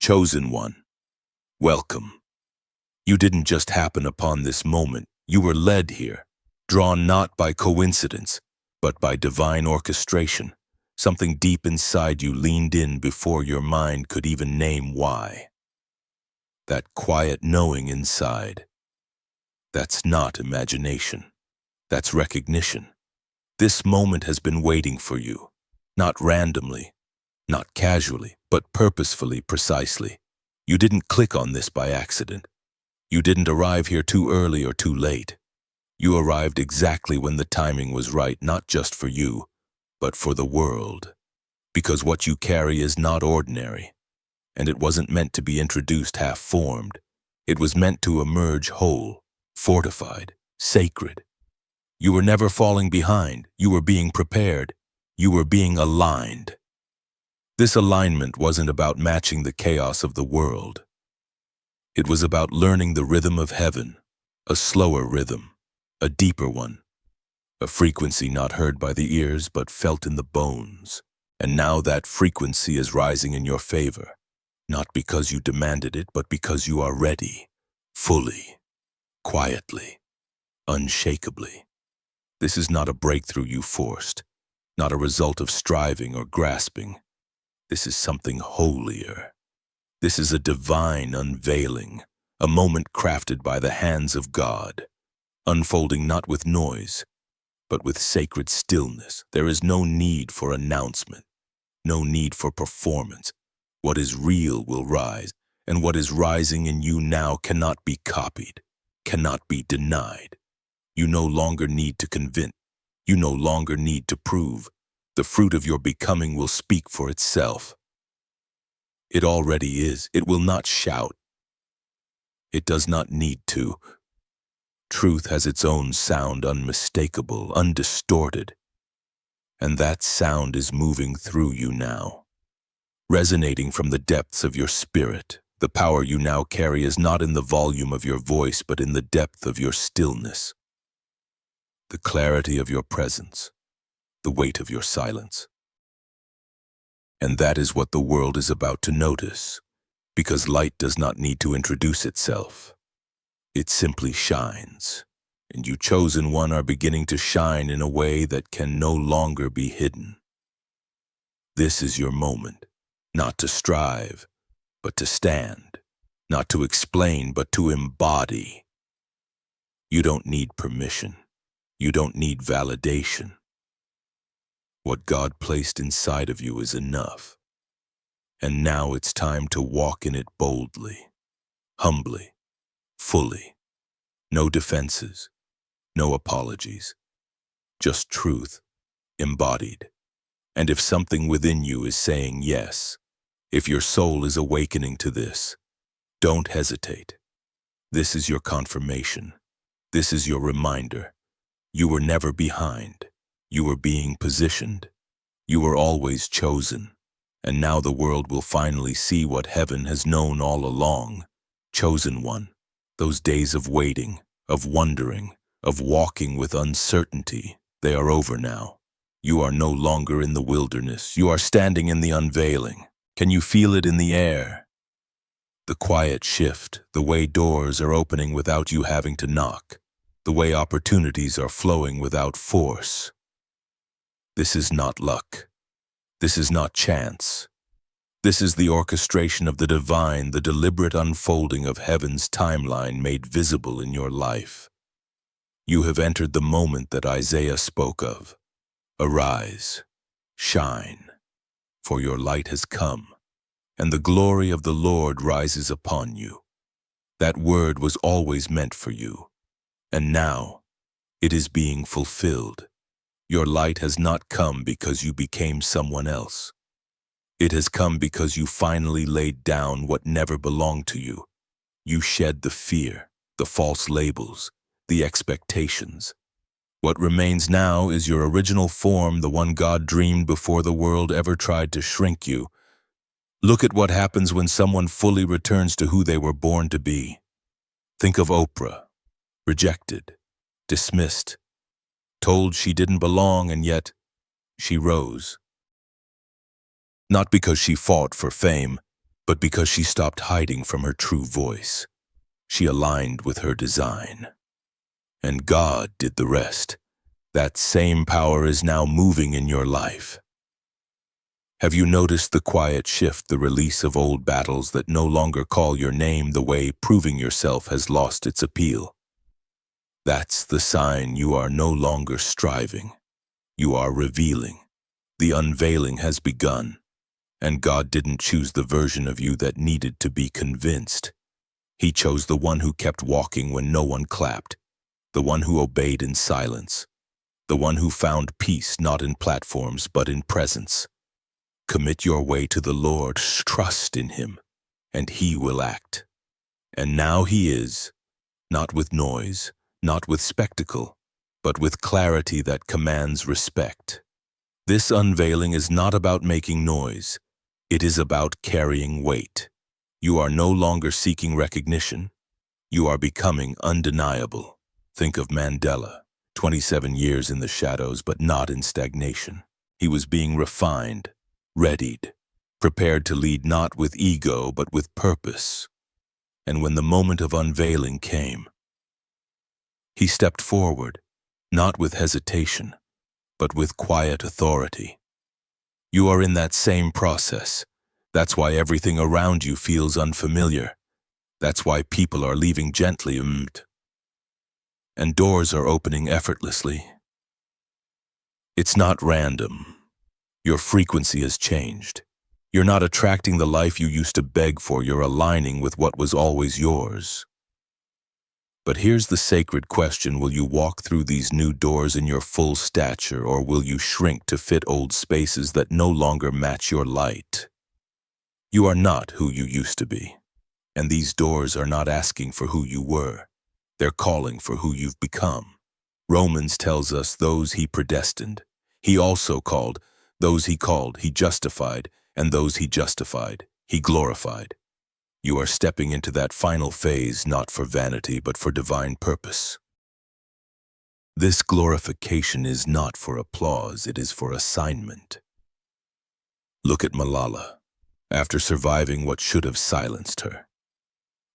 Chosen one, welcome. You didn't just happen upon this moment, you were led here, drawn not by coincidence, but by divine orchestration. Something deep inside you leaned in before your mind could even name why. That quiet knowing inside. That's not imagination. That's recognition. This moment has been waiting for you, not randomly, not casually, but purposefully, precisely. You didn't click on this by accident. You didn't arrive here too early or too late. You arrived exactly when the timing was right, not just for you, but for the world. Because what you carry is not ordinary, and it wasn't meant to be introduced half-formed. It was meant to emerge whole, fortified, sacred. You were never falling behind. You were being prepared. You were being aligned. This alignment wasn't about matching the chaos of the world. It was about learning the rhythm of heaven, a slower rhythm, a deeper one, a frequency not heard by the ears but felt in the bones. And now that frequency is rising in your favor, not because you demanded it, but because you are ready, fully, quietly, unshakably. This is not a breakthrough you forced, not a result of striving or grasping. This is something holier. This is a divine unveiling, a moment crafted by the hands of God, unfolding not with noise, but with sacred stillness. There is no need for announcement, no need for performance. What is real will rise, and what is rising in you now cannot be copied, cannot be denied. You no longer need to convince. You no longer need to prove. The fruit of your becoming will speak for itself. It already is. It will not shout. It does not need to. Truth has its own sound, unmistakable, undistorted. And that sound is moving through you now, resonating from the depths of your spirit. The power you now carry is not in the volume of your voice, but in the depth of your stillness. The clarity of your presence, the weight of your silence. And that is what the world is about to notice, because light does not need to introduce itself. It simply shines, and you chosen one are beginning to shine in a way that can no longer be hidden. This is your moment, not to strive, but to stand, not to explain, but to embody. You don't need permission. You don't need validation. What God placed inside of you is enough. And now it's time to walk in it boldly, humbly, fully. No defenses, no apologies. Just truth, embodied. And if something within you is saying yes, if your soul is awakening to this, don't hesitate. This is your confirmation. This is your reminder. You were never behind. You were being positioned. You were always chosen. And now the world will finally see what heaven has known all along. Chosen one. Those days of waiting, of wondering, of walking with uncertainty, they are over now. You are no longer in the wilderness. You are standing in the unveiling. Can you feel it in the air? The quiet shift, the way doors are opening without you having to knock. The way opportunities are flowing without force. This is not luck. This is not chance. This is the orchestration of the divine, the deliberate unfolding of heaven's timeline made visible in your life. You have entered the moment that Isaiah spoke of. Arise, shine, for your light has come, and the glory of the Lord rises upon you. That word was always meant for you. And now, it is being fulfilled. Your light has not come because you became someone else. It has come because you finally laid down what never belonged to you. You shed the fear, the false labels, the expectations. What remains now is your original form, the one God dreamed before the world ever tried to shrink you. Look at what happens when someone fully returns to who they were born to be. Think of Oprah. Rejected, dismissed, told she didn't belong, and yet she rose. Not because she fought for fame, but because she stopped hiding from her true voice. She aligned with her design. And God did the rest. That same power is now moving in your life. Have you noticed the quiet shift, the release of old battles that no longer call your name, the way proving yourself has lost its appeal? That's the sign you are no longer striving. You are revealing. The unveiling has begun. And God didn't choose the version of you that needed to be convinced. He chose the one who kept walking when no one clapped, the one who obeyed in silence, the one who found peace not in platforms but in presence. Commit your way to the Lord, trust in Him, and He will act. And now He is, not with noise, not with spectacle, but with clarity that commands respect. This unveiling is not about making noise. It is about carrying weight. You are no longer seeking recognition. You are becoming undeniable. Think of Mandela, 27 years in the shadows, but not in stagnation. He was being refined, readied, prepared to lead not with ego, but with purpose. And when the moment of unveiling came, he stepped forward, not with hesitation, but with quiet authority. You are in that same process. That's why everything around you feels unfamiliar. That's why people are leaving gently, and doors are opening effortlessly. It's not random. Your frequency has changed. You're not attracting the life you used to beg for, you're aligning with what was always yours. But here's the sacred question: will you walk through these new doors in your full stature, or will you shrink to fit old spaces that no longer match your light? You are not who you used to be, and these doors are not asking for who you were. They're calling for who you've become. Romans tells us those He predestined, He also called. Those He called, He justified, and those He justified, He glorified. You are stepping into that final phase, not for vanity, but for divine purpose. This glorification is not for applause, it is for assignment. Look at Malala. After surviving what should have silenced her,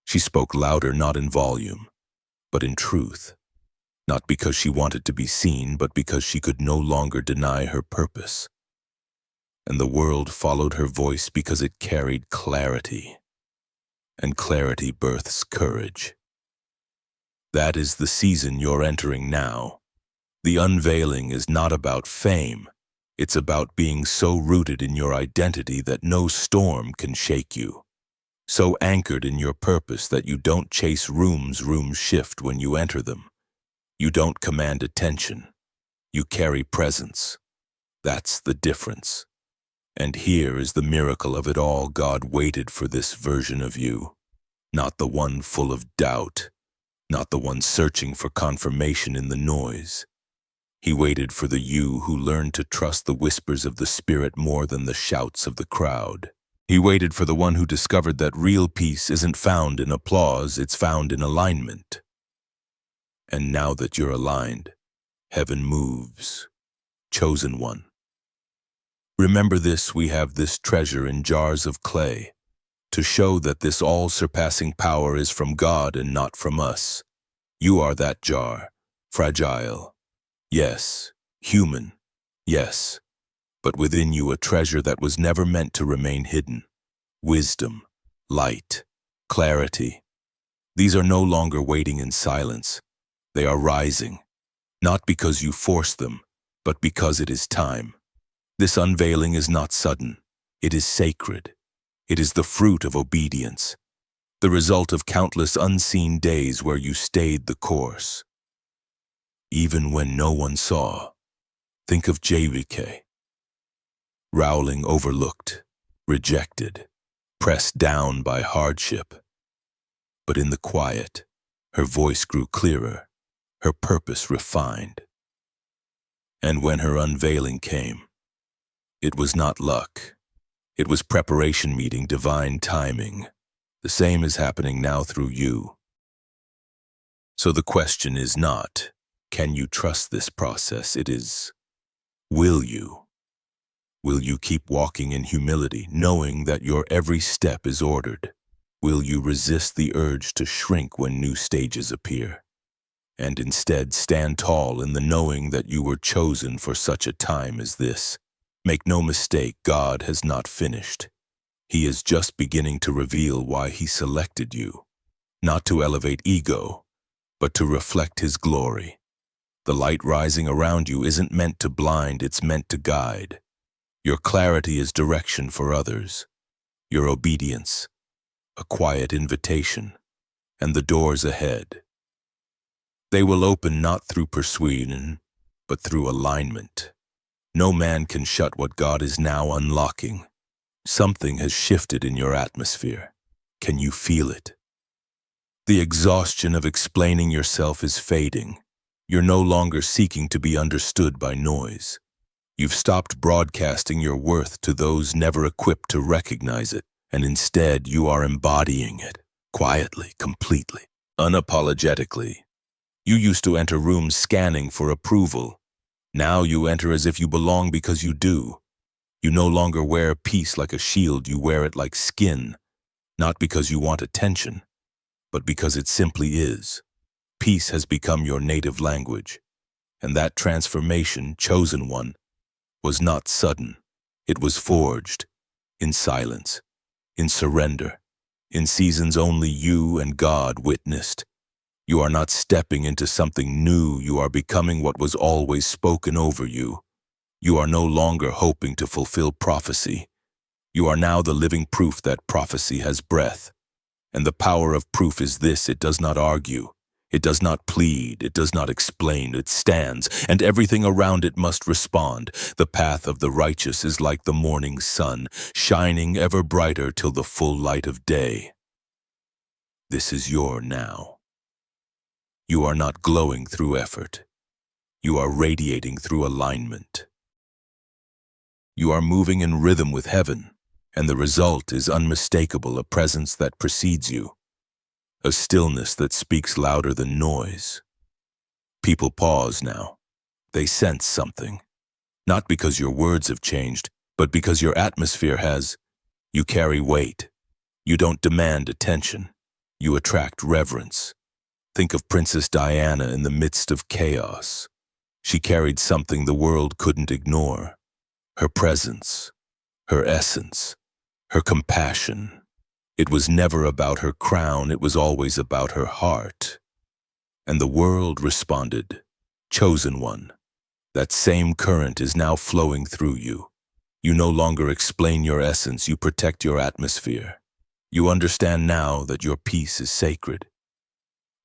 she spoke louder, not in volume, but in truth. Not because she wanted to be seen, but because she could no longer deny her purpose. And the world followed her voice because it carried clarity. And clarity births courage. That is the season you're entering now. The unveiling is not about fame. It's about being so rooted in your identity that no storm can shake you. So anchored in your purpose that you don't chase rooms shift when you enter them. You don't command attention. You carry presence. That's the difference. And here is the miracle of it all. God waited for this version of you. Not the one full of doubt. Not the one searching for confirmation in the noise. He waited for the you who learned to trust the whispers of the Spirit more than the shouts of the crowd. He waited for the one who discovered that real peace isn't found in applause, it's found in alignment. And now that you're aligned, heaven moves. Chosen one. Remember this: we have this treasure in jars of clay, to show that this all-surpassing power is from God and not from us. You are that jar, fragile. Yes, human, yes, but within you a treasure that was never meant to remain hidden. Wisdom, light, clarity. These are no longer waiting in silence. They are rising, not because you force them, but because it is time. This unveiling is not sudden. It is sacred. It is the fruit of obedience, the result of countless unseen days where you stayed the course. Even when no one saw. Think of JVK. Rowling, overlooked, rejected, pressed down by hardship. But in the quiet, her voice grew clearer, her purpose refined. And when her unveiling came, it was not luck. It was preparation meeting divine timing. The same is happening now through you. So the question is not, can you trust this process? It is, will you? Will you keep walking in humility, knowing that your every step is ordered? Will you resist the urge to shrink when new stages appear, and instead stand tall in the knowing that you were chosen for such a time as this? Make no mistake, God has not finished. He is just beginning to reveal why He selected you, not to elevate ego, but to reflect His glory. The light rising around you isn't meant to blind, it's meant to guide. Your clarity is direction for others. Your obedience, a quiet invitation, and the doors ahead. They will open not through persuasion, but through alignment. No man can shut what God is now unlocking. Something has shifted in your atmosphere. Can you feel it? The exhaustion of explaining yourself is fading. You're no longer seeking to be understood by noise. You've stopped broadcasting your worth to those never equipped to recognize it, and instead you are embodying it, quietly, completely, unapologetically. You used to enter rooms scanning for approval. Now you enter as if you belong because you do. You no longer wear peace like a shield, you wear it like skin, not because you want attention, but because it simply is. Peace has become your native language, and that transformation, chosen one, was not sudden. It was forged in silence, in surrender, in seasons only you and God witnessed. You are not stepping into something new, you are becoming what was always spoken over you. You are no longer hoping to fulfill prophecy. You are now the living proof that prophecy has breath. And the power of proof is this: it does not argue, it does not plead, it does not explain, it stands, and everything around it must respond. The path of the righteous is like the morning sun, shining ever brighter till the full light of day. This is your now. You are not glowing through effort. You are radiating through alignment. You are moving in rhythm with heaven, and the result is unmistakable, a presence that precedes you, a stillness that speaks louder than noise. People pause now. They sense something, not because your words have changed, but because your atmosphere has. You carry weight. You don't demand attention. You attract reverence. Think of Princess Diana in the midst of chaos. She carried something the world couldn't ignore. Her presence, her essence, her compassion. It was never about her crown, it was always about her heart. And the world responded, chosen one. That same current is now flowing through you. You no longer explain your essence, you protect your atmosphere. You understand now that your peace is sacred.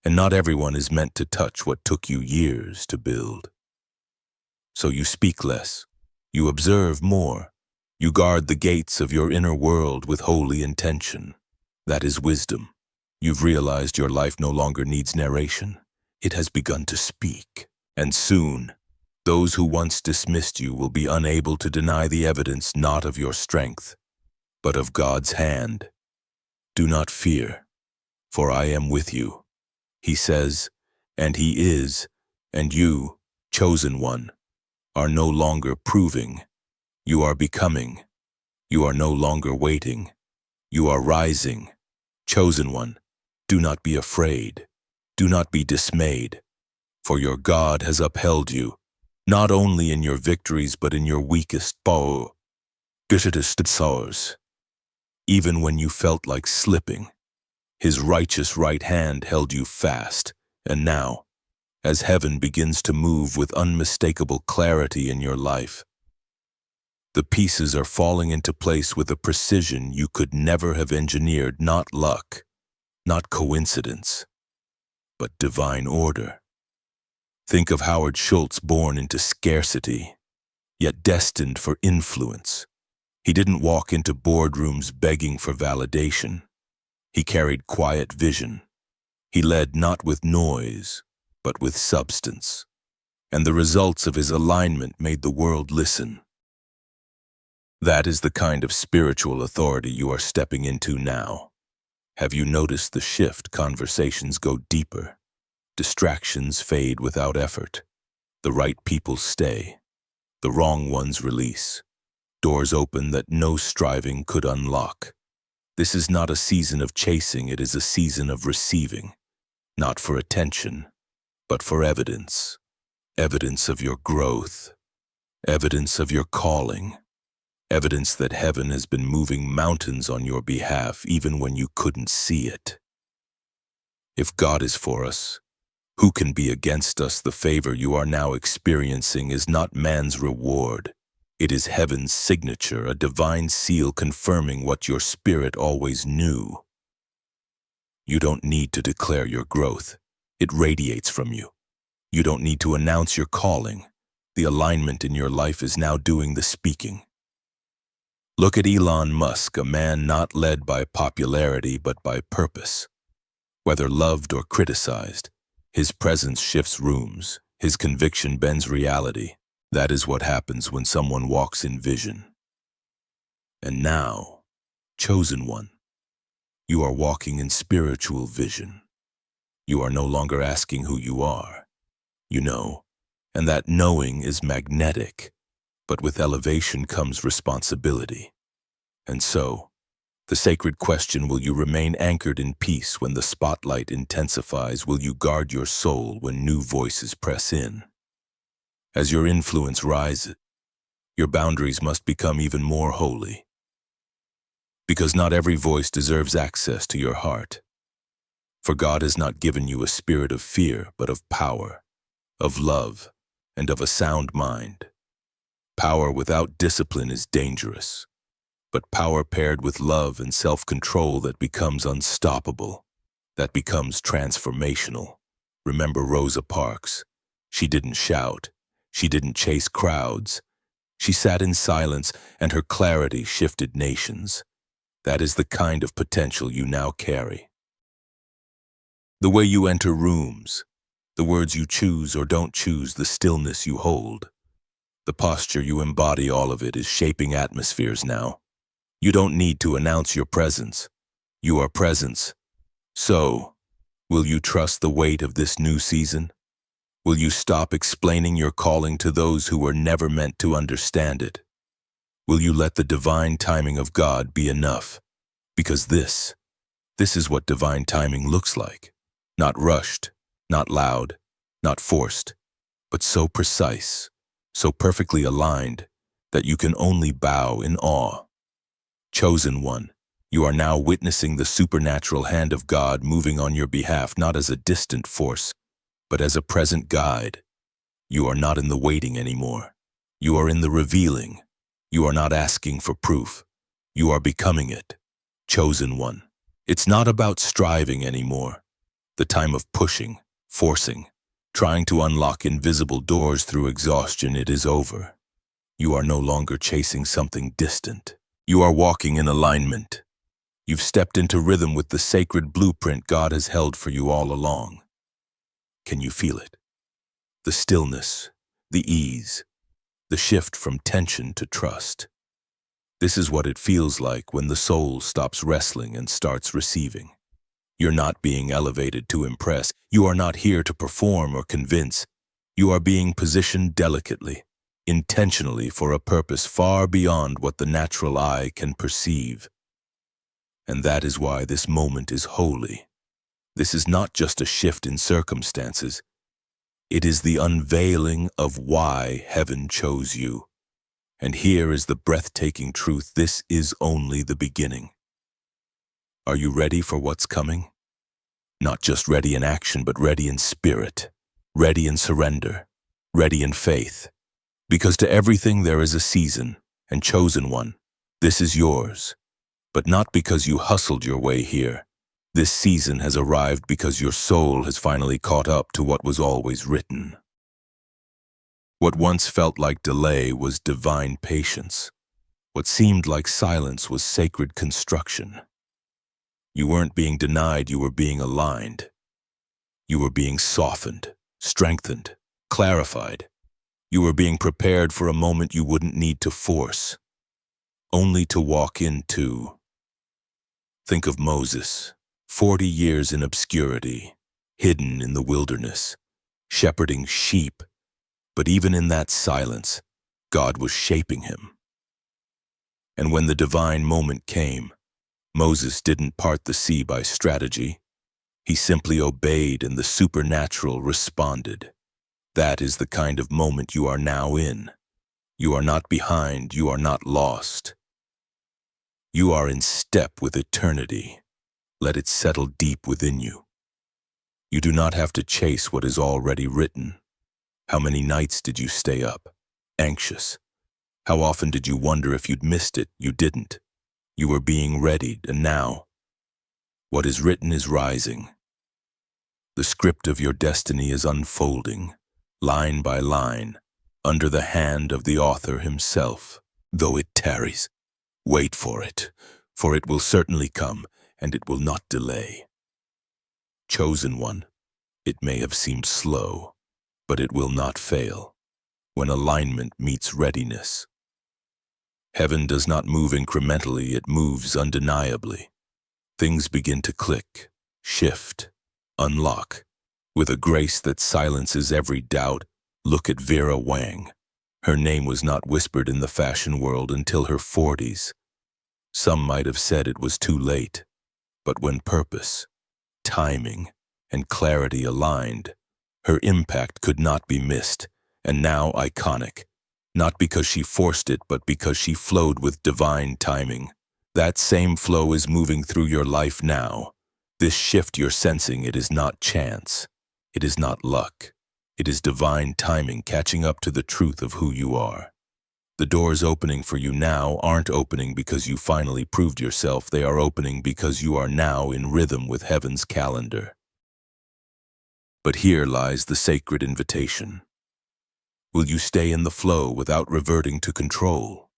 And not everyone is meant to touch what took you years to build. So you speak less. You observe more. You guard the gates of your inner world with holy intention. That is wisdom. You've realized your life no longer needs narration. It has begun to speak. And soon, those who once dismissed you will be unable to deny the evidence not of your strength, but of God's hand. Do not fear, for I am with you. He says, and He is, and you, chosen one, are no longer proving. You are becoming. You are no longer waiting. You are rising. Chosen one, do not be afraid. Do not be dismayed, for your God has upheld you, not only in your victories but in your weakest bow. Even when you felt like slipping, His righteous right hand held you fast, and now, as heaven begins to move with unmistakable clarity in your life, the pieces are falling into place with a precision you could never have engineered, not luck, not coincidence, but divine order. Think of Howard Schultz, born into scarcity, yet destined for influence. He didn't walk into boardrooms begging for validation. He carried quiet vision. He led not with noise, but with substance. And the results of his alignment made the world listen. That is the kind of spiritual authority you are stepping into now. Have you noticed the shift? Conversations go deeper. Distractions fade without effort. The right people stay. The wrong ones release. doors open that no striving could unlock. This is not a season of chasing, it is a season of receiving, not for attention, but for evidence. Evidence of your growth, evidence of your calling, evidence that heaven has been moving mountains on your behalf even when you couldn't see it. If God is for us, who can be against us? The favor you are now experiencing is not man's reward. It is heaven's signature, a divine seal confirming what your spirit always knew. You don't need to declare your growth. It radiates from you. You don't need to announce your calling. The alignment in your life is now doing the speaking. Look at Elon Musk, a man not led by popularity but by purpose. Whether loved or criticized, his presence shifts rooms, his conviction bends reality. That is what happens when someone walks in vision. And now, chosen one, you are walking in spiritual vision. You are no longer asking who you are. You know, and that knowing is magnetic, but with elevation comes responsibility. And so, the sacred question, will you remain anchored in peace when the spotlight intensifies? Will you guard your soul when new voices press in? As your influence rises, your boundaries must become even more holy. Because not every voice deserves access to your heart. For God has not given you a spirit of fear, but of power, of love, and of a sound mind. Power without discipline is dangerous, but power paired with love and self-control that becomes unstoppable, that becomes transformational. Remember Rosa Parks. She didn't shout. She didn't chase crowds. She sat in silence, and her clarity shifted nations. That is the kind of potential you now carry. The way you enter rooms, the words you choose or don't choose, the stillness you hold, the posture you embody, all of it is shaping atmospheres now. You don't need to announce your presence. You are presence. So, will you trust the weight of this new season? Will you stop explaining your calling to those who were never meant to understand it? Will you let the divine timing of God be enough? Because this is what divine timing looks like. Not rushed, not loud, not forced, but so precise, so perfectly aligned that you can only bow in awe. Chosen one, you are now witnessing the supernatural hand of God moving on your behalf, not as a distant force, but as a present guide. You are not in the waiting anymore. You are in the revealing. You are not asking for proof. You are becoming it. Chosen one. It's not about striving anymore. The time of pushing, forcing, trying to unlock invisible doors through exhaustion, it is over. You are no longer chasing something distant. You are walking in alignment. You've stepped into rhythm with the sacred blueprint God has held for you all along. Can you feel it? The stillness, the ease, the shift from tension to trust. This is what it feels like when the soul stops wrestling and starts receiving. You're not being elevated to impress. You are not here to perform or convince. You are being positioned delicately, intentionally for a purpose far beyond what the natural eye can perceive. And that is why this moment is holy. This is not just a shift in circumstances. It is the unveiling of why heaven chose you. And here is the breathtaking truth: this is only the beginning. Are you ready for what's coming? Not just ready in action, but ready in spirit, ready in surrender, ready in faith. Because to everything there is a season, and chosen one, this is yours. But not because you hustled your way here. This season has arrived because your soul has finally caught up to what was always written. What once felt like delay was divine patience. What seemed like silence was sacred construction. You weren't being denied, you were being aligned. You were being softened, strengthened, clarified. You were being prepared for a moment you wouldn't need to force, only to walk into. Think of Moses, 40 years in obscurity, hidden in the wilderness, shepherding sheep. But even in that silence, God was shaping him. And when the divine moment came, Moses didn't part the sea by strategy. He simply obeyed, and the supernatural responded. That is the kind of moment you are now in. You are not behind, you are not lost. You are in step with eternity. Let it settle deep within you. You do not have to chase what is already written. How many nights did you stay up, anxious? How often did you wonder if you'd missed it? You didn't. You were being readied, and now, what is written is rising. The script of your destiny is unfolding, line by line, under the hand of the author himself. Though it tarries, wait for it will certainly come, and it will not delay. Chosen one, it may have seemed slow, but it will not fail when alignment meets readiness. Heaven does not move incrementally, it moves undeniably. Things begin to click, shift, unlock. With a grace that silences every doubt, look at Vera Wang. Her name was not whispered in the fashion world until her 40s. Some might have said it was too late, but when purpose, timing, and clarity aligned, her impact could not be missed, and now iconic. Not because she forced it, but because she flowed with divine timing. That same flow is moving through your life now. This shift you're sensing, it is not chance. It is not luck. It is divine timing catching up to the truth of who you are. The doors opening for you now aren't opening because you finally proved yourself. They are opening because you are now in rhythm with heaven's calendar. But here lies the sacred invitation. Will you stay in the flow without reverting to control?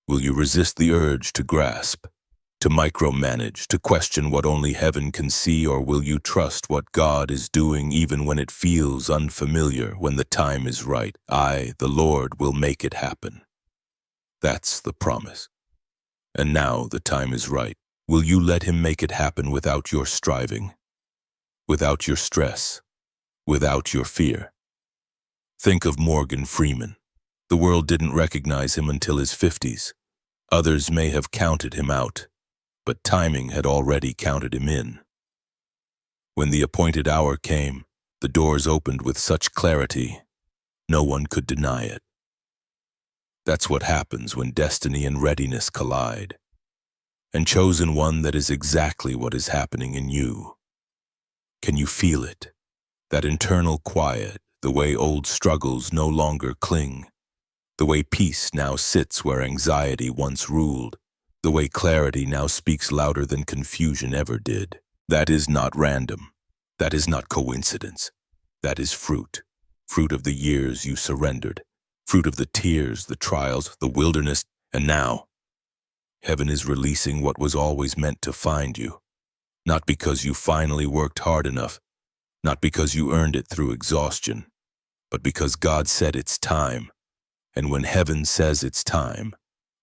Will you resist the urge to grasp, to micromanage, to question what only heaven can see, or will you trust what God is doing even when it feels unfamiliar? When the time is right, I, the Lord, will make it happen. That's the promise. And now the time is right. Will you let him make it happen without your striving, without your stress, without your fear? Think of Morgan Freeman. The world didn't recognize him until his 50s. Others may have counted him out, but timing had already counted him in. When the appointed hour came, the doors opened with such clarity, no one could deny it. That's what happens when destiny and readiness collide. And chosen one, that is exactly what is happening in you. Can you feel it? That internal quiet, the way old struggles no longer cling, the way peace now sits where anxiety once ruled, the way clarity now speaks louder than confusion ever did. That is not random. That is not coincidence. That is fruit. Fruit of the years you surrendered. Fruit of the tears, the trials, the wilderness. And now, heaven is releasing what was always meant to find you. Not because you finally worked hard enough, not because you earned it through exhaustion, but because God said it's time. And when heaven says it's time,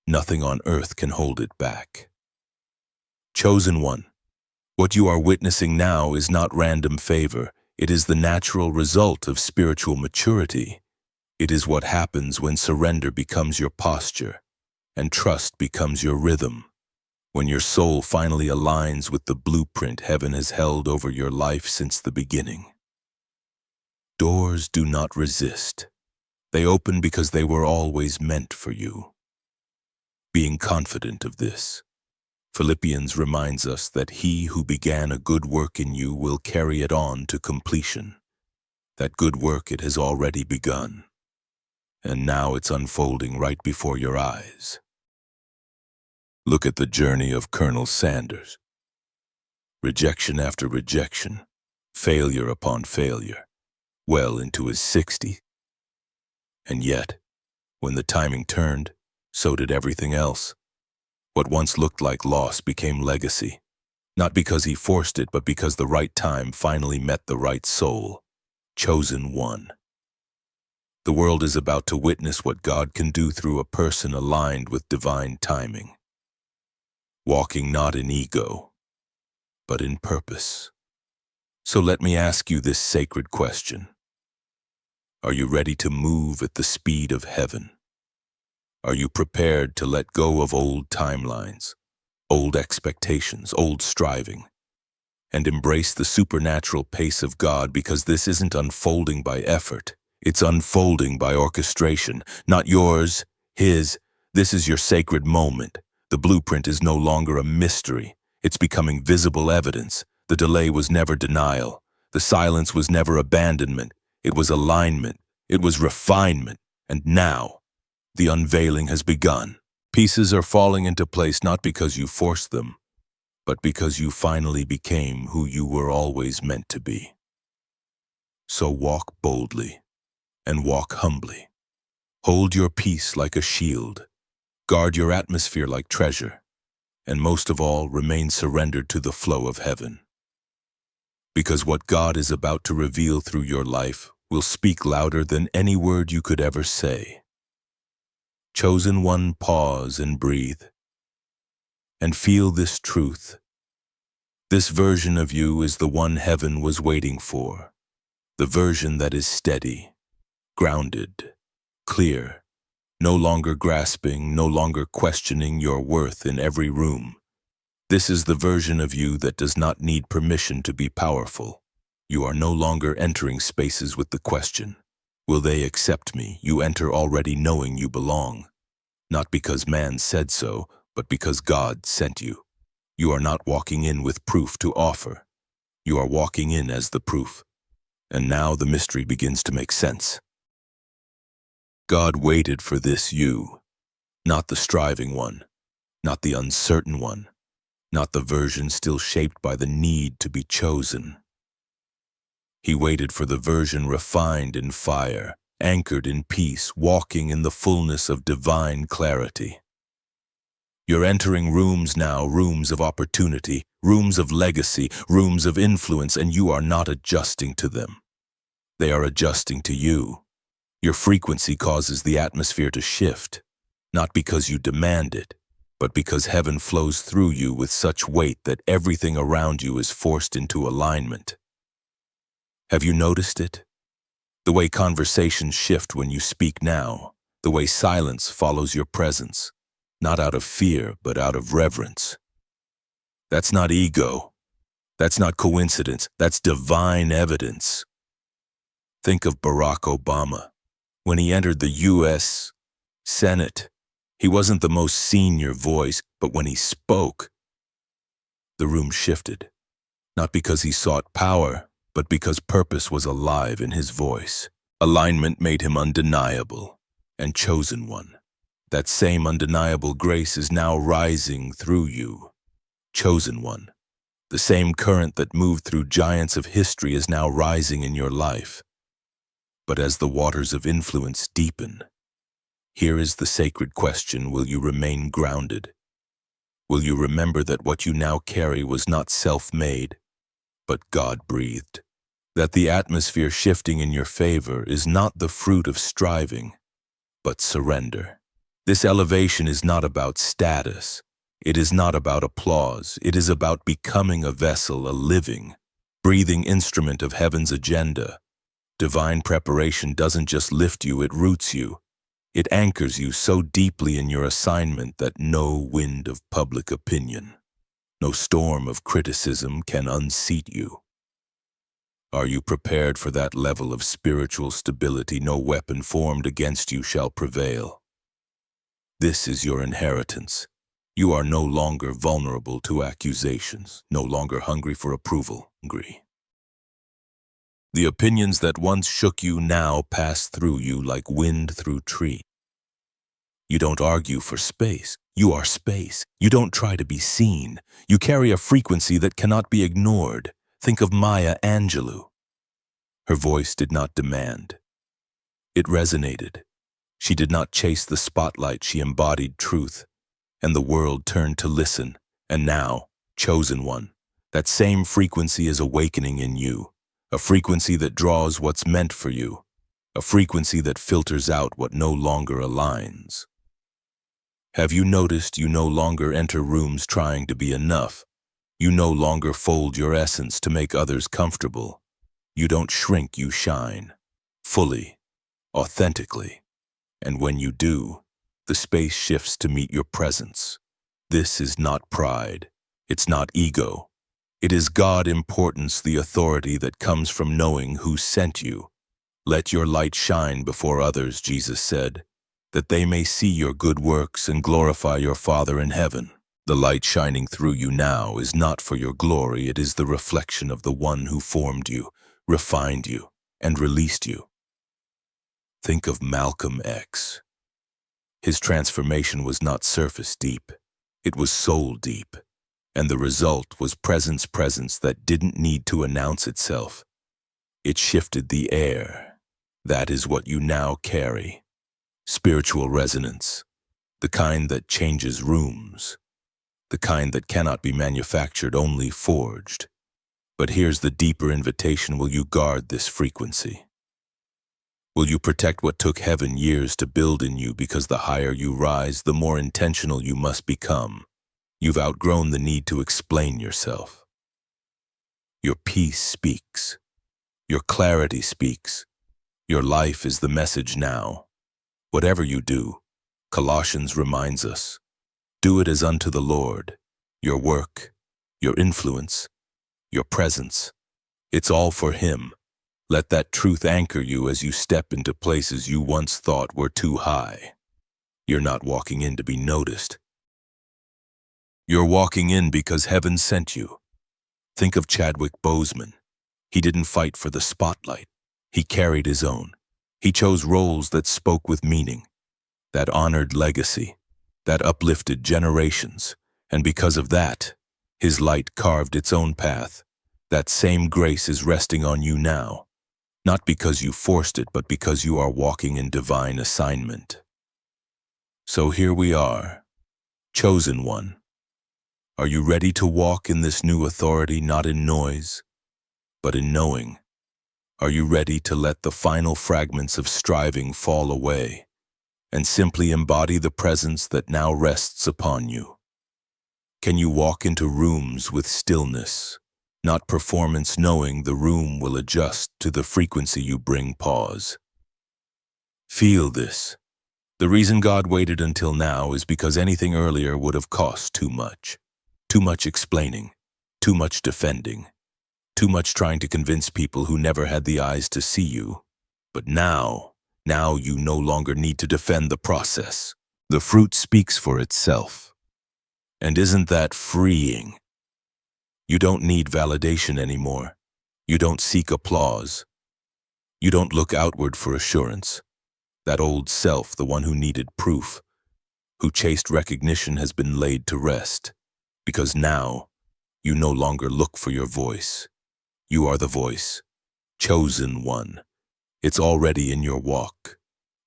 nothing on earth can hold it back. Chosen one, what you are witnessing now is not random favor. It is the natural result of spiritual maturity. It is what happens when surrender becomes your posture and trust becomes your rhythm. When your soul finally aligns with the blueprint heaven has held over your life since the beginning. Doors do not resist. They open because they were always meant for you. Being confident of this, Philippians reminds us that he who began a good work in you will carry it on to completion. That good work, it has already begun. And now it's unfolding right before your eyes. Look at the journey of Colonel Sanders. Rejection after rejection, failure upon failure, well into his 60s. And yet, when the timing turned, so did everything else. What once looked like loss became legacy, not because he forced it, but because the right time finally met the right soul. Chosen one. The world is about to witness what God can do through a person aligned with divine timing. Walking not in ego, but in purpose. So let me ask you this sacred question. Are you ready to move at the speed of heaven? Are you prepared to let go of old timelines, old expectations, old striving, and embrace the supernatural pace of God, because this isn't unfolding by effort. It's unfolding by orchestration, not yours, His. This is your sacred moment. The blueprint is no longer a mystery. It's becoming visible evidence. The delay was never denial. The silence was never abandonment. It was alignment. It was refinement. And now, the unveiling has begun. Pieces are falling into place not because you forced them, but because you finally became who you were always meant to be. So walk boldly and walk humbly. Hold your peace like a shield. Guard your atmosphere like treasure. And most of all, remain surrendered to the flow of heaven. Because what God is about to reveal through your life will speak louder than any word you could ever say. Chosen one, pause and breathe. And feel this truth. This version of you is the one heaven was waiting for. The version that is steady, grounded, clear, no longer grasping, no longer questioning your worth in every room. This is the version of you that does not need permission to be powerful. You are no longer entering spaces with the question, will they accept me? You enter already knowing you belong. Not because man said so, but because God sent you. You are not walking in with proof to offer. You are walking in as the proof. And now the mystery begins to make sense. God waited for this you, not the striving one, not the uncertain one, not the version still shaped by the need to be chosen. He waited for the version refined in fire, anchored in peace, walking in the fullness of divine clarity. You're entering rooms now, rooms of opportunity, rooms of legacy, rooms of influence, and you are not adjusting to them. They are adjusting to you. Your frequency causes the atmosphere to shift, not because you demand it, but because heaven flows through you with such weight that everything around you is forced into alignment. Have you noticed it? The way conversations shift when you speak now, the way silence follows your presence, not out of fear, but out of reverence. That's not ego. That's not coincidence. That's divine evidence. Think of Barack Obama. When he entered the U.S. Senate, he wasn't the most senior voice, but when he spoke, the room shifted. Not because he sought power, but because purpose was alive in his voice. Alignment made him undeniable and chosen one. That same undeniable grace is now rising through you. Chosen one. The same current that moved through giants of history is now rising in your life. But as the waters of influence deepen, here is the sacred question: will you remain grounded? Will you remember that what you now carry was not self-made, but God-breathed? That the atmosphere shifting in your favor is not the fruit of striving, but surrender. This elevation is not about status. It is not about applause. It is about becoming a vessel, a living, breathing instrument of heaven's agenda. Divine preparation doesn't just lift you, it roots you. It anchors you so deeply in your assignment that no wind of public opinion, no storm of criticism can unseat you. Are you prepared for that level of spiritual stability? No weapon formed against you shall prevail. This is your inheritance. You are no longer vulnerable to accusations, no longer hungry for approval. The opinions that once shook you now pass through you like wind through tree. You don't argue for space. You are space. You don't try to be seen. You carry a frequency that cannot be ignored. Think of Maya Angelou. Her voice did not demand. It resonated. She did not chase the spotlight. She embodied truth. And the world turned to listen. And now, chosen one, that same frequency is awakening in you. A frequency that draws what's meant for you. A frequency that filters out what no longer aligns. Have you noticed you no longer enter rooms trying to be enough? You no longer fold your essence to make others comfortable. You don't shrink, you shine. Fully, authentically. And when you do, The space shifts to meet your presence. This is not pride. It's not ego. It is God importance, the authority that comes from knowing who sent you. Let your light shine before others, Jesus said, that they may see your good works and glorify your Father in heaven. The light shining through you now is not for your glory, it is the reflection of the one who formed you, refined you, and released you. Think of Malcolm X. His transformation was not surface deep, it was soul deep, and the result was presence that didn't need to announce itself. It shifted the air. That is what you now carry. Spiritual resonance, the kind that changes rooms, the kind that cannot be manufactured, only forged. But here's the deeper invitation: will you guard this frequency? Will you protect what took heaven years to build in you? Because the higher you rise, the more intentional you must become. You've outgrown the need to explain yourself. Your peace speaks. Your clarity speaks. Your life is the message now. Whatever you do, Colossians reminds us, do it as unto the Lord. Your work, your influence, your presence, it's all for Him. Let that truth anchor you as you step into places you once thought were too high. You're not walking in to be noticed. You're walking in because heaven sent you. Think of Chadwick Boseman. He didn't fight for the spotlight. He carried his own. He chose roles that spoke with meaning, that honored legacy, that uplifted generations. And because of that, his light carved its own path. That same grace is resting on you now. Not because you forced it, but because you are walking in divine assignment. So here we are, chosen one. Are you ready to walk in this new authority, not in noise, but in knowing? Are you ready to let the final fragments of striving fall away and simply embody the presence that now rests upon you? Can you walk into rooms with stillness, not performance, knowing the room will adjust to the frequency you bring? Pause. Feel this. The reason God waited until now is because anything earlier would have cost too much. Too much explaining, too much defending, too much trying to convince people who never had the eyes to see you. But now you no longer need to defend the process. The fruit speaks for itself. And isn't that freeing? You don't need validation anymore. You don't seek applause. You don't look outward for assurance. That old self, the one who needed proof, who chased recognition, has been laid to rest. Because now, you no longer look for your voice. You are the voice, chosen one. It's already in your walk.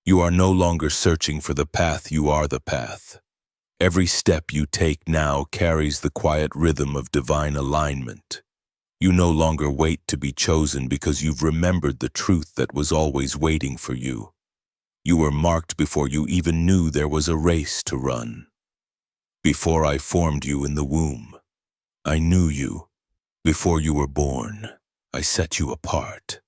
You are no longer searching for the path, you are the path. Every step you take now carries the quiet rhythm of divine alignment. You no longer wait to be chosen because you've remembered the truth that was always waiting for you. You were marked before you even knew there was a race to run. Before I formed you in the womb, I knew you. Before you were born, I set you apart.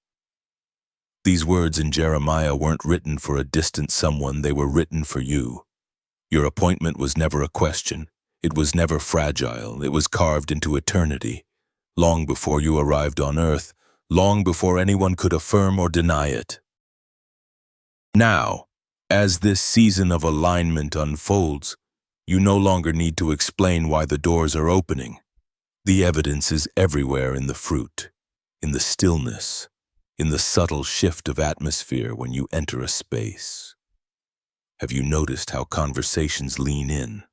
These words in Jeremiah weren't written for a distant someone, they were written for you. Your appointment was never a question. It was never fragile. It was carved into eternity. Long before you arrived on earth, long before anyone could affirm or deny it. Now, as this season of alignment unfolds, you no longer need to explain why the doors are opening. The evidence is everywhere, in the fruit, in the stillness, in the subtle shift of atmosphere when you enter a space. Have you noticed how conversations lean in,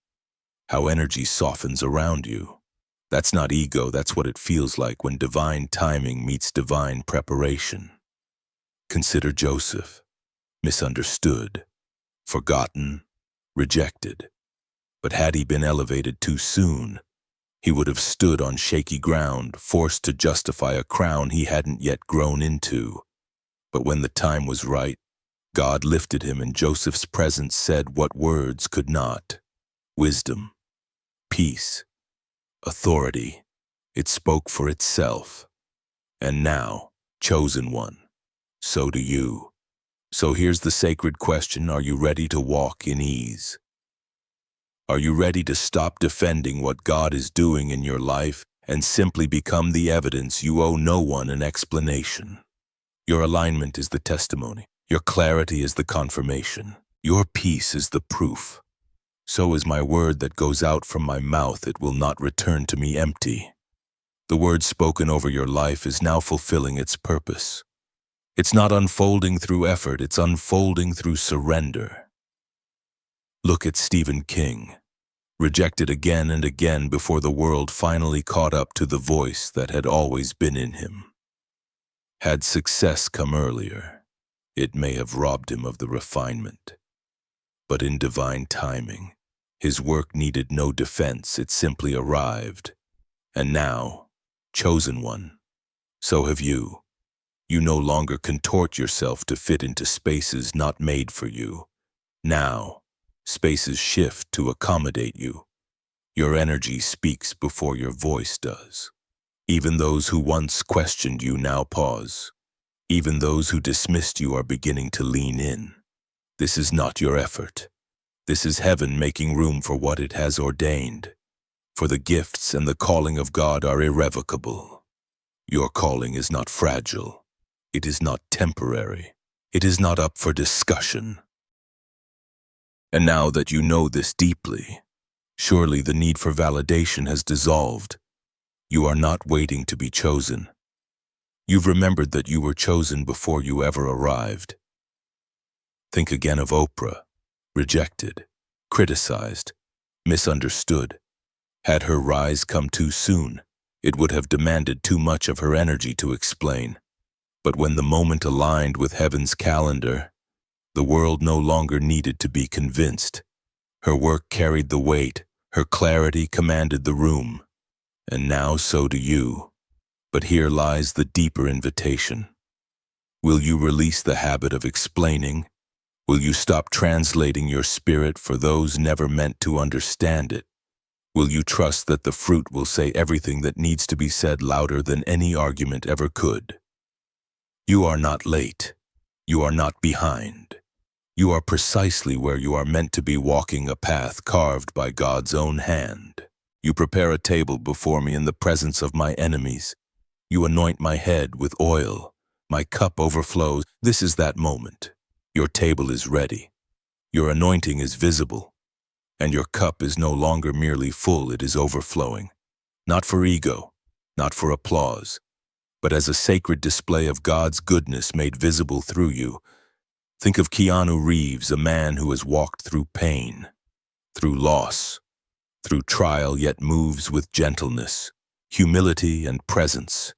how energy softens around you? That's not ego, that's what it feels like when divine timing meets divine preparation. Consider Joseph, misunderstood, forgotten, rejected. But had he been elevated too soon, he would have stood on shaky ground, forced to justify a crown he hadn't yet grown into. But when the time was right, God lifted him, and Joseph's presence said what words could not. Wisdom, peace, authority. It spoke for itself. And now, chosen one, so do you. So here's the sacred question: are you ready to walk in ease? Are you ready to stop defending what God is doing in your life and simply become the evidence? You owe no one an explanation. Your alignment is the testimony. Your clarity is the confirmation. Your peace is the proof. So is my word that goes out from my mouth. It will not return to me empty. The word spoken over your life is now fulfilling its purpose. It's not unfolding through effort, it's unfolding through surrender. Look at Stephen King, rejected again and again before the world finally caught up to the voice that had always been in him. Had success come earlier, it may have robbed him of the refinement. But in divine timing, his work needed no defense, it simply arrived. And now, chosen one, so have you. You no longer contort yourself to fit into spaces not made for you. Now, spaces shift to accommodate you. Your energy speaks before your voice does. Even those who once questioned you now pause. Even those who dismissed you are beginning to lean in. This is not your effort. This is heaven making room for what it has ordained. For the gifts and the calling of God are irrevocable. Your calling is not fragile. It is not temporary. It is not up for discussion. And now that you know this deeply, surely the need for validation has dissolved. You are not waiting to be chosen. You've remembered that you were chosen before you ever arrived. Think again of Oprah, rejected, criticized, misunderstood. Had her rise come too soon, it would have demanded too much of her energy to explain. But when the moment aligned with heaven's calendar, the world no longer needed to be convinced. Her work carried the weight, her clarity commanded the room. And now so do you. But here lies the deeper invitation. Will you release the habit of explaining? Will you stop translating your spirit for those never meant to understand it? Will you trust that the fruit will say everything that needs to be said louder than any argument ever could? You are not late. You are not behind. You are precisely where you are meant to be, walking a path carved by God's own hand. You prepare a table before me in the presence of my enemies. You anoint my head with oil. My cup overflows. This is that moment. Your table is ready. Your anointing is visible. And your cup is no longer merely full, it is overflowing. Not for ego, not for applause, but as a sacred display of God's goodness made visible through you. Think of Keanu Reeves, a man who has walked through pain, through loss, through trial, yet moves with gentleness, humility, and presence.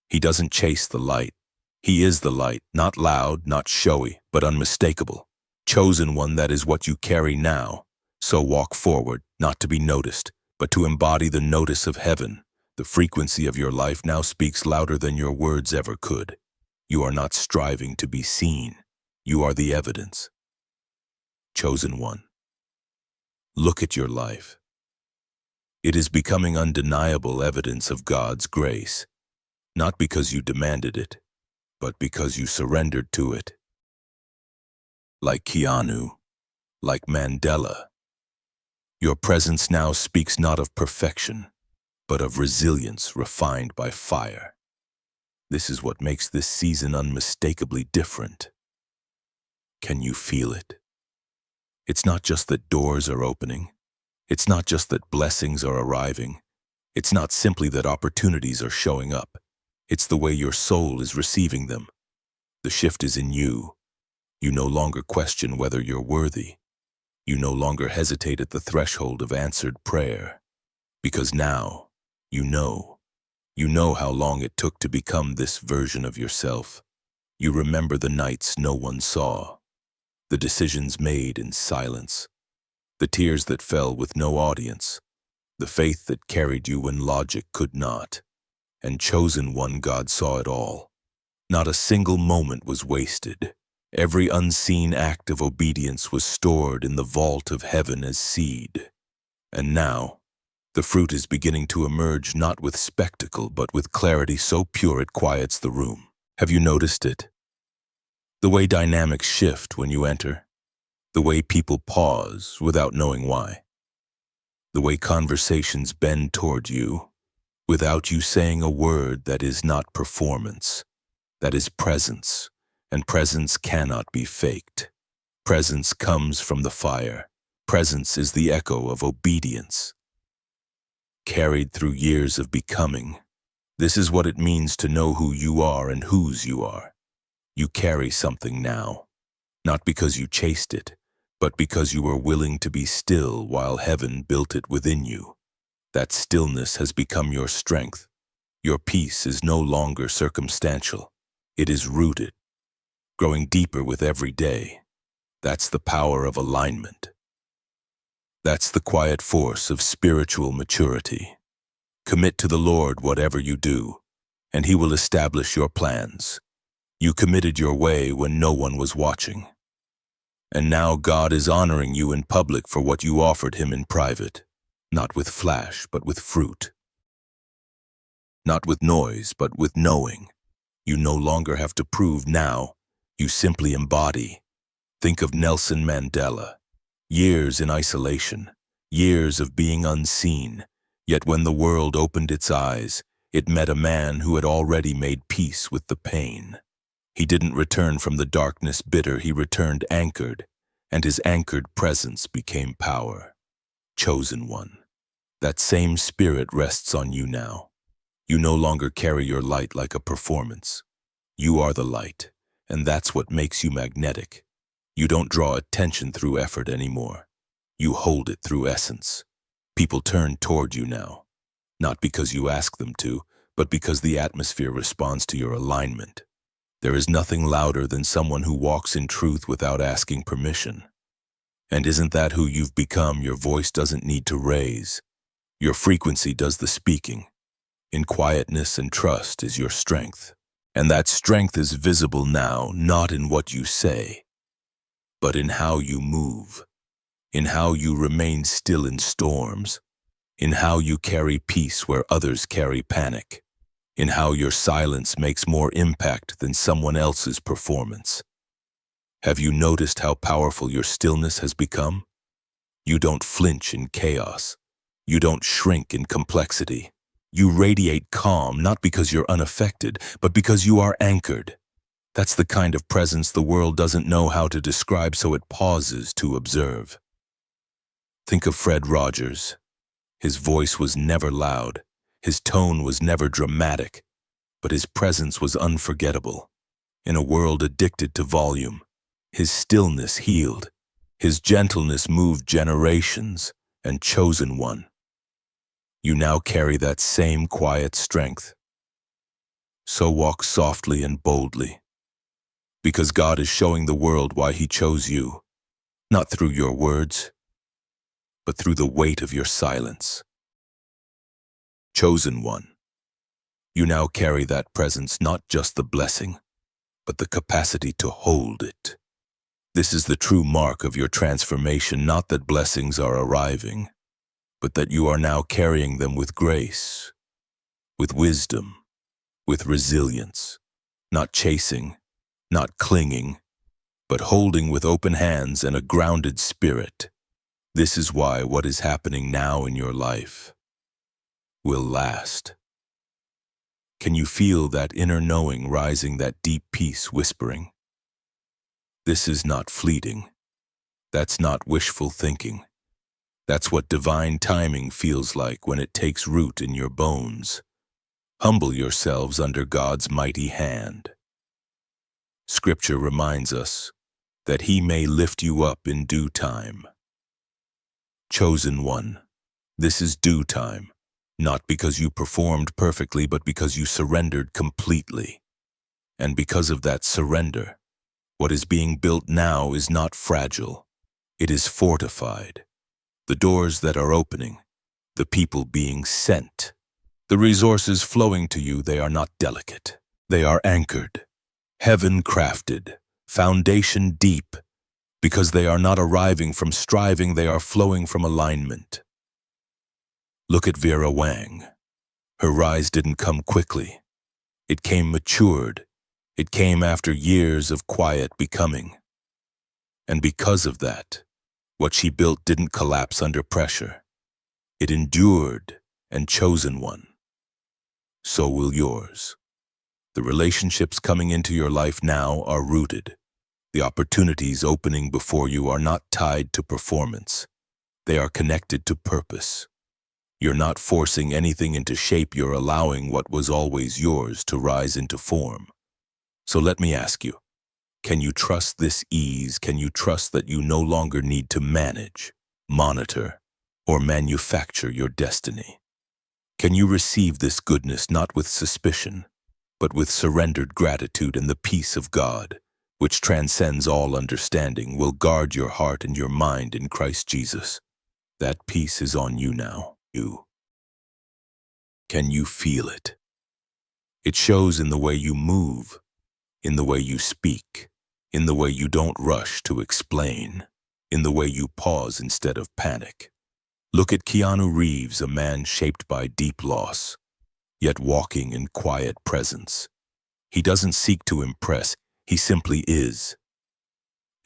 He doesn't chase the light. He is the light, not loud, not showy, but unmistakable. Chosen one, that is what you carry now. So walk forward, not to be noticed, but to embody the notice of heaven. The frequency of your life now speaks louder than your words ever could. You are not striving to be seen. You are the evidence. Chosen one. Look at your life. It is becoming undeniable evidence of God's grace, not because you demanded it, but because you surrendered to it. Like Keanu, like Mandela, your presence now speaks not of perfection, but of resilience refined by fire. This is what makes this season unmistakably different. Can you feel it? It's not just that doors are opening. It's not just that blessings are arriving. It's not simply that opportunities are showing up. It's the way your soul is receiving them. The shift is in you. You no longer question whether you're worthy. You no longer hesitate at the threshold of answered prayer. Because now, you know. You know how long it took to become this version of yourself. You remember the nights no one saw. The decisions made in silence. The tears that fell with no audience. The faith that carried you when logic could not. And chosen one, God saw it all. Not a single moment was wasted. Every unseen act of obedience was stored in the vault of heaven as seed. And now, the fruit is beginning to emerge, not with spectacle, but with clarity so pure it quiets the room. Have you noticed it? The way dynamics shift when you enter. The way people pause without knowing why. The way conversations bend toward you without you saying a word. That is not performance. That is presence, and presence cannot be faked. Presence comes from the fire. Presence is the echo of obedience, carried through years of becoming. This is what it means to know who you are and whose you are. You carry something now, not because you chased it, but because you were willing to be still while heaven built it within you. That stillness has become your strength. Your peace is no longer circumstantial. It is rooted, growing deeper with every day. That's the power of alignment. That's the quiet force of spiritual maturity. Commit to the Lord whatever you do, and He will establish your plans. You committed your way when no one was watching. And now God is honoring you in public for what you offered Him in private, not with flash, but with fruit. Not with noise, but with knowing. You no longer have to prove now. You simply embody. Think of Nelson Mandela. Years in isolation, years of being unseen, yet when the world opened its eyes, it met a man who had already made peace with the pain. He didn't return from the darkness bitter, he returned anchored, and his anchored presence became power. Chosen one. That same spirit rests on you now. You no longer carry your light like a performance. You are the light, and that's what makes you magnetic. You don't draw attention through effort anymore. You hold it through essence. People turn toward you now, not because you ask them to, but because the atmosphere responds to your alignment. There is nothing louder than someone who walks in truth without asking permission. And isn't that who you've become? Your voice doesn't need to raise. Your frequency does the speaking. In quietness and trust is your strength. And that strength is visible now, not in what you say, but in how you move, in how you remain still in storms, in how you carry peace where others carry panic, in how your silence makes more impact than someone else's performance. Have you noticed how powerful your stillness has become? You don't flinch in chaos. You don't shrink in complexity. You radiate calm, not because you're unaffected, but because you are anchored. That's the kind of presence the world doesn't know how to describe, so it pauses to observe. Think of Fred Rogers. His voice was never loud. His tone was never dramatic, but his presence was unforgettable. In a world addicted to volume, his stillness healed. His gentleness moved generations, and chosen one. You now carry that same quiet strength. So walk softly and boldly. Because God is showing the world why He chose you, not through your words, but through the weight of your silence. Chosen one. You now carry that presence, not just the blessing, but the capacity to hold it. This is the true mark of your transformation, not that blessings are arriving, but that you are now carrying them with grace, with wisdom, with resilience, not chasing, not clinging, but holding with open hands and a grounded spirit. This is why what is happening now in your life will last. Can you feel that inner knowing rising, that deep peace whispering? This is not fleeting. That's not wishful thinking. That's what divine timing feels like when it takes root in your bones. Humble yourselves under God's mighty hand. Scripture reminds us that He may lift you up in due time. Chosen one, this is due time, not because you performed perfectly, but because you surrendered completely. And because of that surrender, what is being built now is not fragile. It is fortified. The doors that are opening, the people being sent, the resources flowing to you, they are not delicate. They are anchored, heaven crafted, foundation deep, because they are not arriving from striving, they are flowing from alignment. Look at Vera Wang. Her rise didn't come quickly. It came matured. It came after years of quiet becoming. And because of that, what she built didn't collapse under pressure. It endured, and chosen one. So will yours. The relationships coming into your life now are rooted. The opportunities opening before you are not tied to performance. They are connected to purpose. You're not forcing anything into shape, you're allowing what was always yours to rise into form. So let me ask you, can you trust this ease? Can you trust that you no longer need to manage, monitor, or manufacture your destiny? Can you receive this goodness not with suspicion, but with surrendered gratitude, and the peace of God, which transcends all understanding, will guard your heart and your mind in Christ Jesus? That peace is on you now. Can you feel it? It shows in the way you move, in the way you speak, in the way you don't rush to explain, in the way you pause instead of panic. Look at Keanu Reeves, a man shaped by deep loss, yet walking in quiet presence. He doesn't seek to impress, he simply is.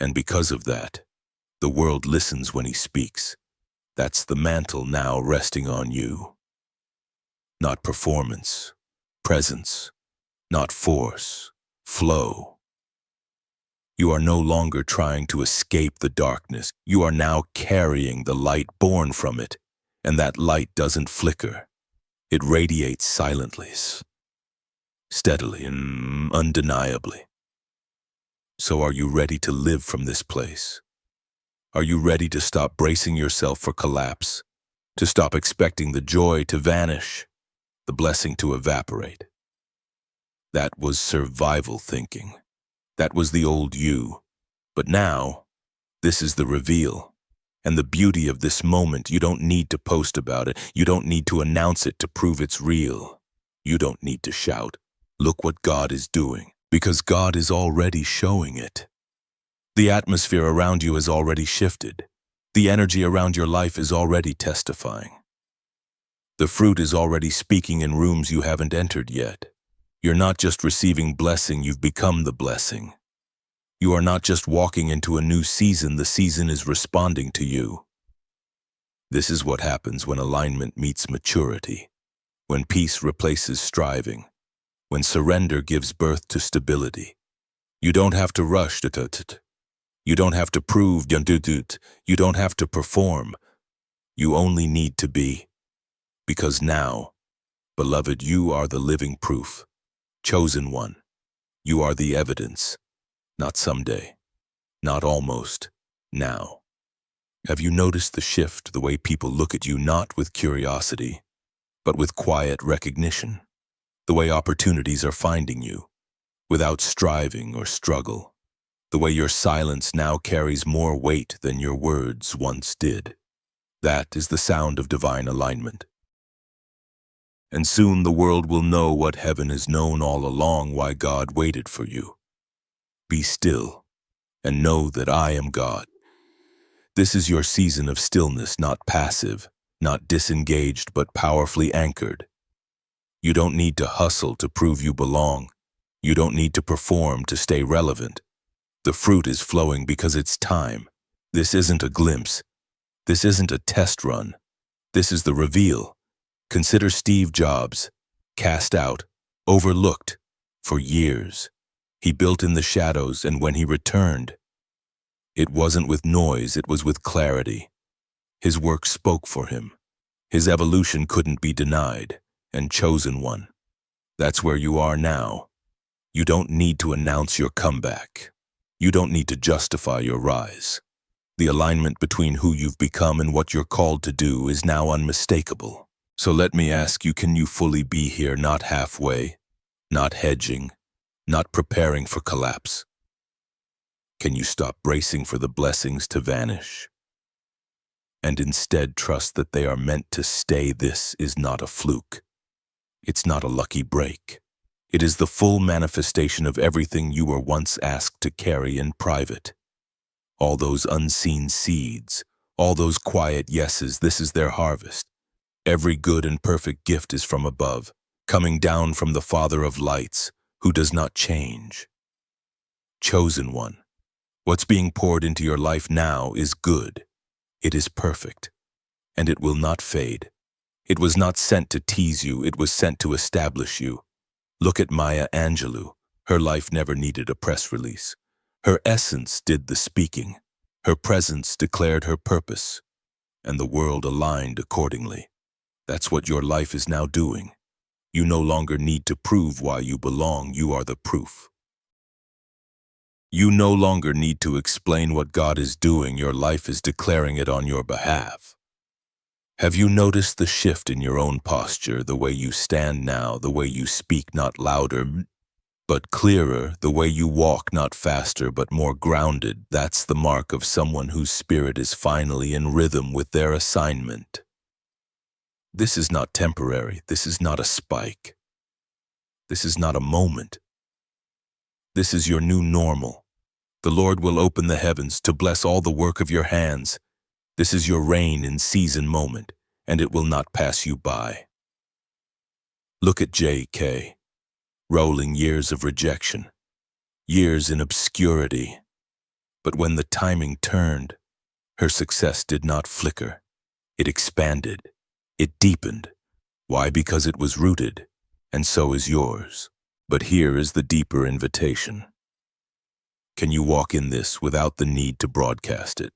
And because of that, the world listens when he speaks. That's the mantle now resting on you. Not performance, presence, not force, flow. You are no longer trying to escape the darkness. You are now carrying the light born from it, and that light doesn't flicker. It radiates silently, steadily, and undeniably. So are you ready to live from this place? Are you ready to stop bracing yourself for collapse, to stop expecting the joy to vanish, the blessing to evaporate? That was survival thinking. That was the old you. But now, this is the reveal. And the beauty of this moment, you don't need to post about it. You don't need to announce it to prove it's real. You don't need to shout, "Look what God is doing," because God is already showing it. The atmosphere around you has already shifted. The energy around your life is already testifying. The fruit is already speaking in rooms you haven't entered yet. You're not just receiving blessing, you've become the blessing. You are not just walking into a new season, the season is responding to you. This is what happens when alignment meets maturity, when peace replaces striving, when surrender gives birth to stability. You don't have to rush. You don't have to prove. You don't have to perform. You only need to be. Because now, beloved, you are the living proof. Chosen one. You are the evidence. Not someday. Not almost. Now. Have you noticed the shift, the way people look at you, not with curiosity, but with quiet recognition? The way opportunities are finding you, without striving or struggle. The way your silence now carries more weight than your words once did. That is the sound of divine alignment. And soon the world will know what heaven has known all along, why God waited for you. Be still, and know that I am God. This is your season of stillness, not passive, not disengaged, but powerfully anchored. You don't need to hustle to prove you belong. You don't need to perform to stay relevant. The fruit is flowing because it's time. This isn't a glimpse. This isn't a test run. This is the reveal. Consider Steve Jobs, cast out, overlooked, for years. He built in the shadows, and when he returned, it wasn't with noise, it was with clarity. His work spoke for him. His evolution couldn't be denied, and chosen one. That's where you are now. You don't need to announce your comeback. You don't need to justify your rise. The alignment between who you've become and what you're called to do is now unmistakable. So let me ask you, can you fully be here, not halfway, not hedging, not preparing for collapse? Can you stop bracing for the blessings to vanish, and instead trust that they are meant to stay? This is not a fluke. It's not a lucky break. It is the full manifestation of everything you were once asked to carry in private. All those unseen seeds, all those quiet yeses, this is their harvest. Every good and perfect gift is from above, coming down from the Father of lights, who does not change. Chosen one, what's being poured into your life now is good. It is perfect, and it will not fade. It was not sent to tease you, it was sent to establish you. Look at Maya Angelou. Her life never needed a press release. Her essence did the speaking. Her presence declared her purpose, and the world aligned accordingly. That's what your life is now doing. You no longer need to prove why you belong, you are the proof. You no longer need to explain what God is doing, your life is declaring it on your behalf. Have you noticed the shift in your own posture, the way you stand now, the way you speak not louder but clearer, the way you walk not faster but more grounded? That's the mark of someone whose spirit is finally in rhythm with their assignment. This is not temporary, this is not a spike. This is not a moment. This is your new normal. The Lord will open the heavens to bless all the work of your hands. This is your reign in season moment, and it will not pass you by. Look at J.K., rolling years of rejection, years in obscurity. But when the timing turned, her success did not flicker. It expanded. It deepened. Why? Because it was rooted, and so is yours. But here is the deeper invitation. Can you walk in this without the need to broadcast it?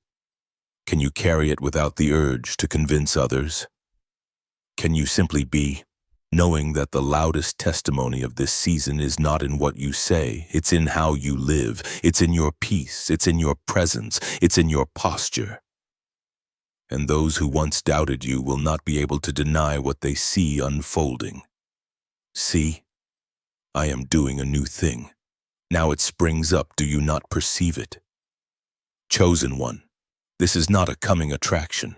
Can you carry it without the urge to convince others? Can you simply be, knowing that the loudest testimony of this season is not in what you say, it's in how you live, it's in your peace, it's in your presence, it's in your posture. And those who once doubted you will not be able to deny what they see unfolding. See, I am doing a new thing. Now it springs up, do you not perceive it? Chosen one, this is not a coming attraction.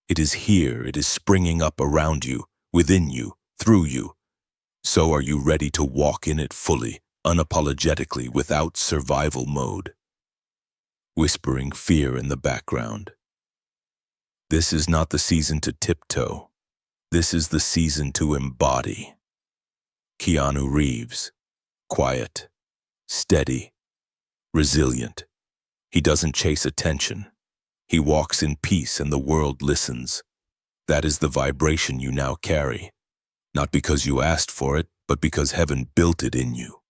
It is here, it is springing up around you, within you, through you. So are you ready to walk in it fully, unapologetically, without survival mode? Whispering fear in the background. This is not the season to tiptoe. This is the season to embody. Keanu Reeves, quiet, steady, resilient. He doesn't chase attention. He walks in peace and the world listens. That is the vibration you now carry. Not because you asked for it, but because heaven built it in you.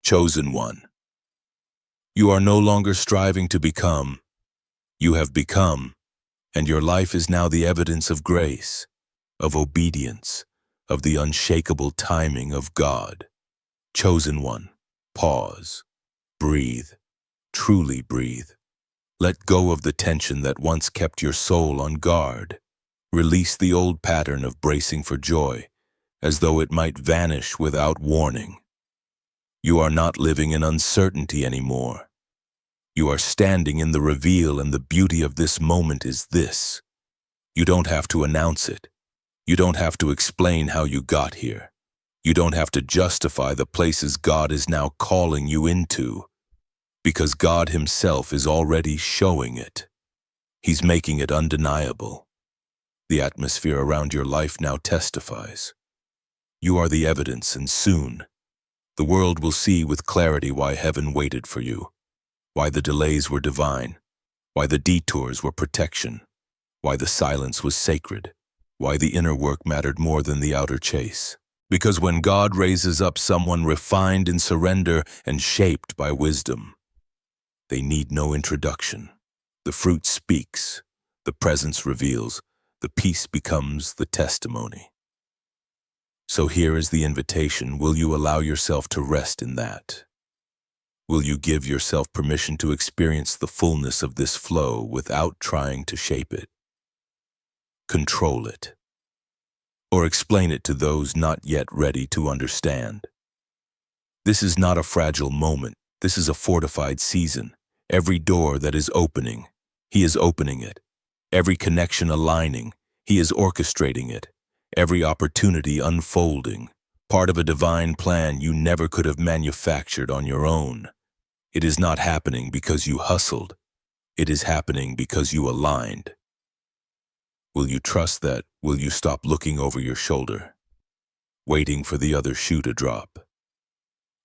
Chosen one. You are no longer striving to become. You have become, and your life is now the evidence of grace, of obedience, of the unshakable timing of God. Chosen one. Pause. Breathe. Truly breathe. Let go of the tension that once kept your soul on guard. Release the old pattern of bracing for joy, as though it might vanish without warning. You are not living in uncertainty anymore. You are standing in the reveal, and the beauty of this moment is this. You don't have to announce it. You don't have to explain how you got here. You don't have to justify the places God is now calling you into, because God Himself is already showing it. He's making it undeniable. The atmosphere around your life now testifies. You are the evidence, and soon, the world will see with clarity why heaven waited for you, why the delays were divine, why the detours were protection, why the silence was sacred, why the inner work mattered more than the outer chase. Because when God raises up someone refined in surrender and shaped by wisdom, they need no introduction. The fruit speaks, the presence reveals, the peace becomes the testimony. So here is the invitation. Will you allow yourself to rest in that? Will you give yourself permission to experience the fullness of this flow without trying to shape it, control it, or explain it to those not yet ready to understand? This is not a fragile moment. This is a fortified season. Every door that is opening, He is opening it. Every connection aligning, He is orchestrating it. Every opportunity unfolding, part of a divine plan you never could have manufactured on your own. It is not happening because you hustled. It is happening because you aligned. Will you trust that? Will you stop looking over your shoulder, waiting for the other shoe to drop?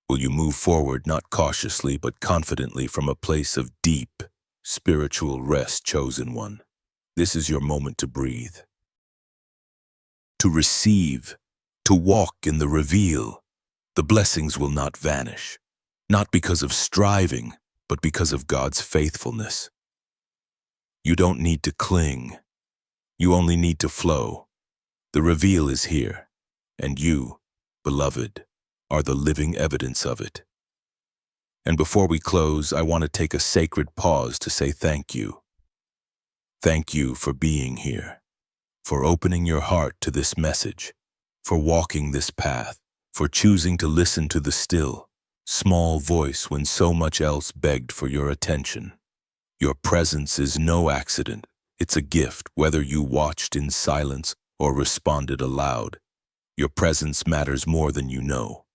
Will you move forward not cautiously but confidently from a place of deep, spiritual rest, chosen one? This is your moment to breathe, to receive, to walk in the reveal. The blessings will not vanish, not because of striving, but because of God's faithfulness. You don't need to cling. You only need to flow. The reveal is here, and you, beloved, are the living evidence of it. And before we close, I want to take a sacred pause to say thank you. Thank you for being here, for opening your heart to this message, for walking this path, for choosing to listen to the still, small voice when so much else begged for your attention. Your presence is no accident. It's a gift, whether you watched in silence or responded aloud. Your presence matters more than you know.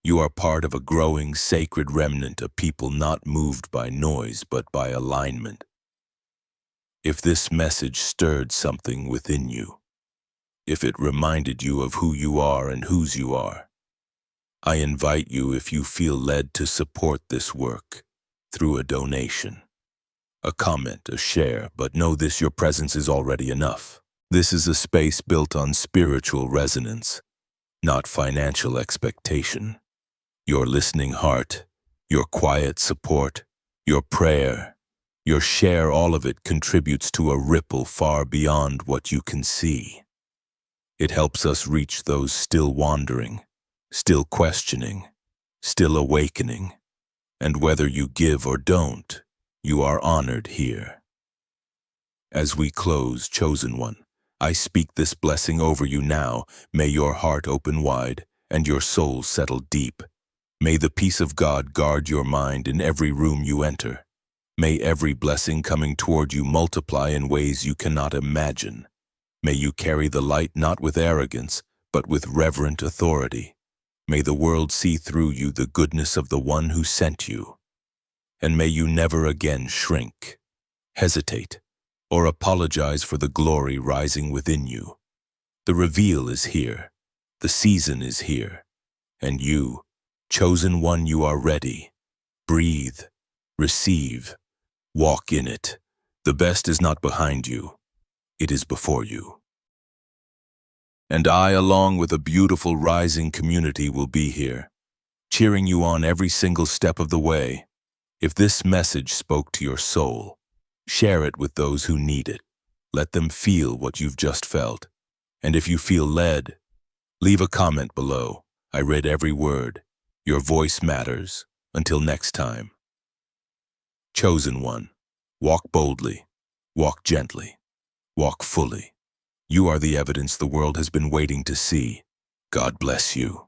You are part of a growing sacred remnant, a people not moved by noise but by alignment. If this message stirred something within you, if it reminded you of who you are and whose you are, I invite you, if you feel led, to support this work through a donation, a comment, a share, but know this: your presence is already enough. This is a space built on spiritual resonance, not financial expectation. Your listening heart, your quiet support, your prayer, your share, all of it contributes to a ripple far beyond what you can see. It helps us reach those still wandering, still questioning, still awakening. And whether you give or don't, you are honored here. As we close, chosen one, I speak this blessing over you now. May your heart open wide and your soul settle deep. May the peace of God guard your mind in every room you enter. May every blessing coming toward you multiply in ways you cannot imagine. May you carry the light not with arrogance, but with reverent authority. May the world see through you the goodness of the one who sent you. And may you never again shrink, hesitate, or apologize for the glory rising within you. The reveal is here. The season is here. And you, chosen one, you are ready. Breathe, receive, walk in it. The best is not behind you. It is before you. And I, along with a beautiful rising community, will be here, cheering you on every single step of the way. If this message spoke to your soul, share it with those who need it. Let them feel what you've just felt. And if you feel led, leave a comment below. I read every word. Your voice matters. Until next time. Chosen one, walk boldly, walk gently, walk fully. You are the evidence the world has been waiting to see. God bless you.